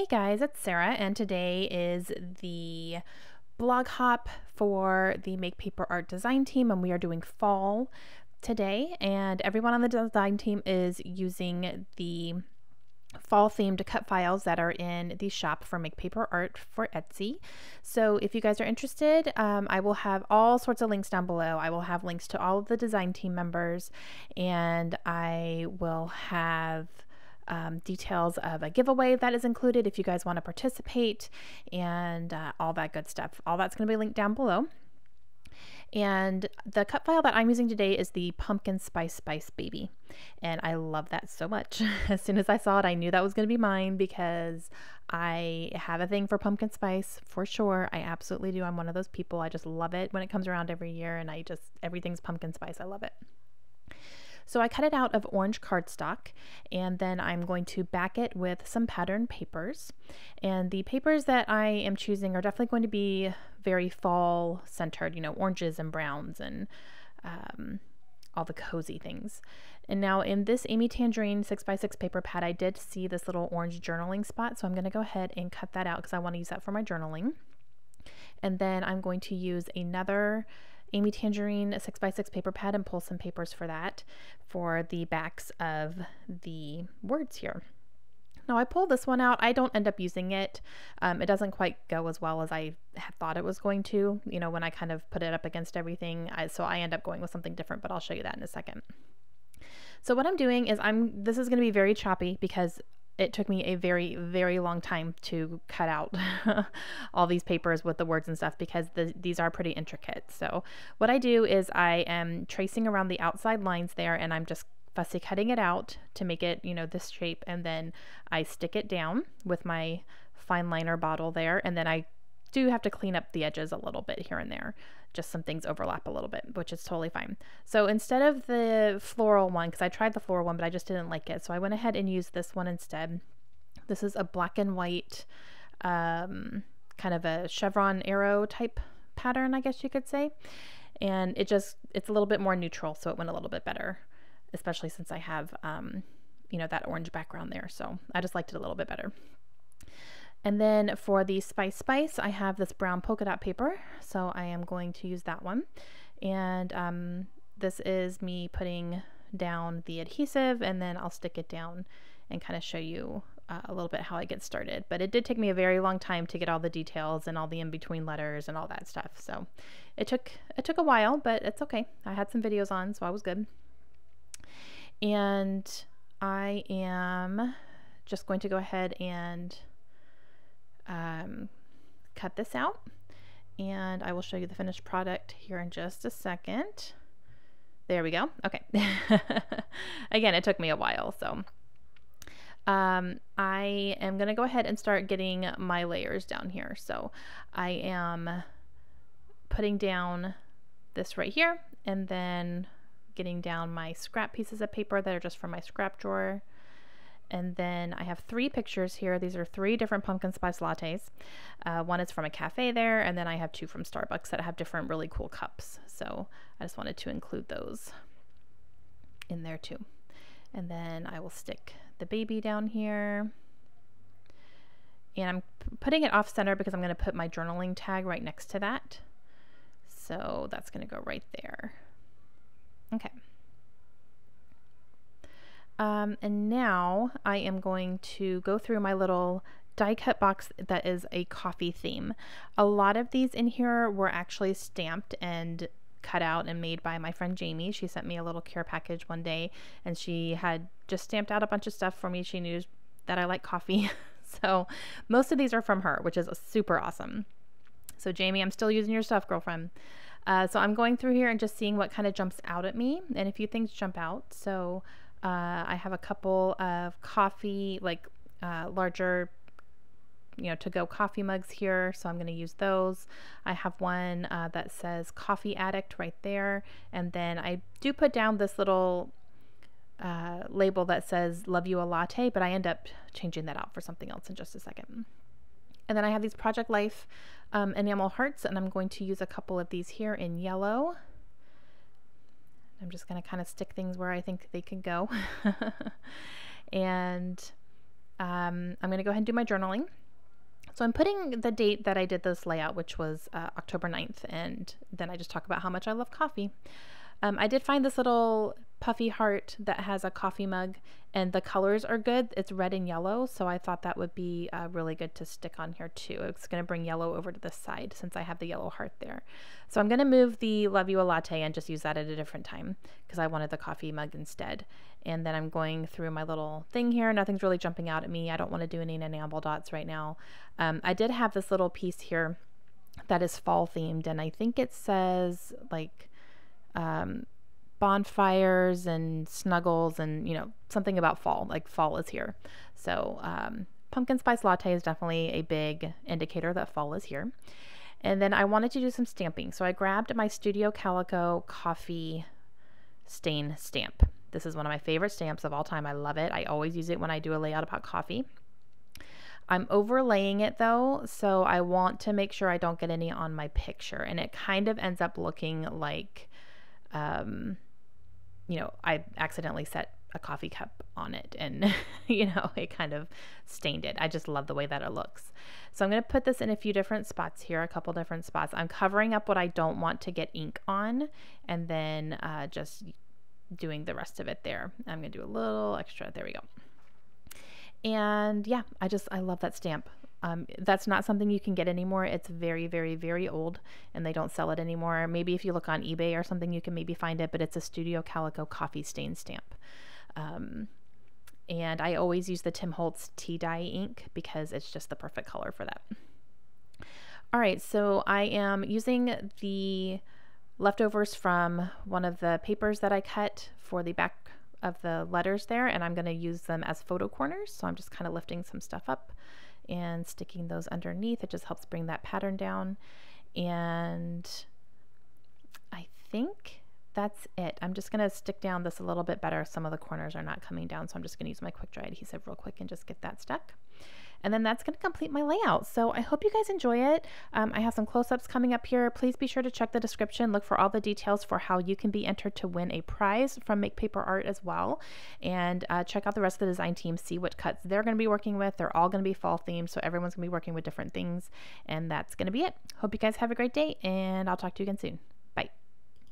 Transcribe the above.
Hey guys, it's Sarah, and today is the blog hop for the Make Paper Art design team, and we are doing fall today, and everyone on the design team is using the fall themed cut files that are in the shop for Make Paper Art for Etsy. So if you guys are interested, I will have all sorts of links down below. I will have links to all of the design team members, and I will have details of a giveaway that is included if you guys want to participate, and all that good stuff. All that's going to be linked down below. And the cut file that I'm using today is the Pumpkin Spice Baby, and I love that so much. As soon as I saw it, I knew that was going to be mine because I have a thing for pumpkin spice for sure. I absolutely do. I'm one of those people. I just love it when it comes around every year, and everything's pumpkin spice. I love it. So I cut it out of orange cardstock, and then I'm going to back it with some pattern papers. And the papers that I am choosing are definitely going to be very fall centered, you know, oranges and browns and all the cozy things. And now in this Amy Tangerine 6x6 paper pad, I did see this little orange journaling spot, so I'm going to go ahead and cut that out because I want to use that for my journaling. And then I'm going to use another Amy Tangerine 6x6 paper pad and pull some papers for that for the backs of the words here. Now I pulled this one out. I don't end up using it. It doesn't quite go as well as I had thought it was going to, you know, when I kind of put it up against everything. So I end up going with something different, but I'll show you that in a second. So what I'm doing is this is going to be very choppy because it took me a very, very long time to cut out all these papers with the words and stuff because these are pretty intricate. So what I do is I am tracing around the outside lines there, and I'm just fussy cutting it out to make it, you know, this shape, and then I stick it down with my fine liner bottle there, and then I do have to clean up the edges a little bit here and there. Just some things overlap a little bit, which is totally fine. So instead of the floral one, because I tried the floral one, but I just didn't like it, so I went ahead and used this one instead. This is a black and white, kind of a chevron arrow type pattern, I guess you could say. And it's a little bit more neutral, so it went a little bit better, especially since I have, you know, that orange background there. So I just liked it a little bit better. And then for the Spice, I have this brown polka dot paper, so I am going to use that one. And this is me putting down the adhesive, and then I'll stick it down and kind of show you a little bit how I get started. But it did take me a very long time to get all the details and all the in-between letters and all that stuff. So it took a while, but it's okay. I had some videos on, so I was good. And I am just going to go ahead and cut this out, and I will show you the finished product here in just a second. There we go. Okay. Again, it took me a while, so I am going to go ahead and start getting my layers down here. So I am putting down this right here, and then getting down my scrap pieces of paper that are just from my scrap drawer. And then I have 3 pictures here. These are 3 different pumpkin spice lattes. One is from a cafe there, and then I have 2 from Starbucks that have different really cool cups. So I just wanted to include those in there too. And then I will stick the baby down here. And I'm putting it off center because I'm going to put my journaling tag right next to that. So that's going to go right there. Okay. And now I am going to go through my little die cut box that is a coffee theme. A lot of these in here were actually stamped and cut out and made by my friend Jamie. She sent me a little care package one day, and she had just stamped out a bunch of stuff for me. She knew that I like coffee. So most of these are from her, which is super awesome. So Jamie, I'm still using your stuff, girlfriend. So I'm going through here and just seeing what kind of jumps out at me, and a few things jump out. So I have a couple of coffee, like larger, you know, to-go coffee mugs here, so I'm going to use those. I have one that says Coffee Addict right there, and then I do put down this little label that says Love You a Latte, but I end up changing that out for something else in just a second. And then I have these Project Life enamel hearts, and I'm going to use a couple of these here in yellow. I'm just going to kind of stick things where I think they can go. And I'm going to go ahead and do my journaling. So I'm putting the date that I did this layout, which was October 9th, and then I just talk about how much I love coffee. I did find this little puffy heart that has a coffee mug, and the colors are good. It's red and yellow, so I thought that would be really good to stick on here too. It's going to bring yellow over to this side since I have the yellow heart there. So I'm going to move the Love You a Latte and just use that at a different time because I wanted the coffee mug instead. And then I'm going through my little thing here. Nothing's really jumping out at me. I don't want to do any enamel dots right now. I did have this little piece here that is fall themed, and I think it says like bonfires and snuggles and, you know, something about fall, like fall is here. So pumpkin spice latte is definitely a big indicator that fall is here. And then I wanted to do some stamping. So I grabbed my Studio Calico coffee stain stamp. This is one of my favorite stamps of all time. I love it. I always use it when I do a layout about coffee. I'm overlaying it though, so I want to make sure I don't get any on my picture. And it kind of ends up looking like, you know, I accidentally set a coffee cup on it and, you know, it kind of stained it. I just love the way that it looks. So I'm going to put this in a few different spots here, a couple different spots. I'm covering up what I don't want to get ink on, and then just doing the rest of it there. I'm going to do a little extra. There we go. And yeah, I love that stamp. That's not something you can get anymore. It's very, very, very old, and they don't sell it anymore. Maybe if you look on eBay or something, you can maybe find it, but it's a Studio Calico coffee stain stamp. And I always use the Tim Holtz tea dye ink because it's just the perfect color for that. All right, so I am using the leftovers from one of the papers that I cut for the back of the letters there, and I'm going to use them as photo corners. So I'm just kind of lifting some stuff up and sticking those underneath. It just helps bring that pattern down. And I think that's it. I'm just going to stick down this a little bit better. Some of the corners are not coming down, so I'm just going to use my quick dry adhesive real quick and just get that stuck. And then that's going to complete my layout. So I hope you guys enjoy it. I have some close-ups coming up here. Please be sure to check the description. Look for all the details for how you can be entered to win a prize from Make Paper Art as well. And check out the rest of the design team. See what cuts they're going to be working with. They're all going to be fall themed, so everyone's going to be working with different things. And that's going to be it. Hope you guys have a great day, and I'll talk to you again soon.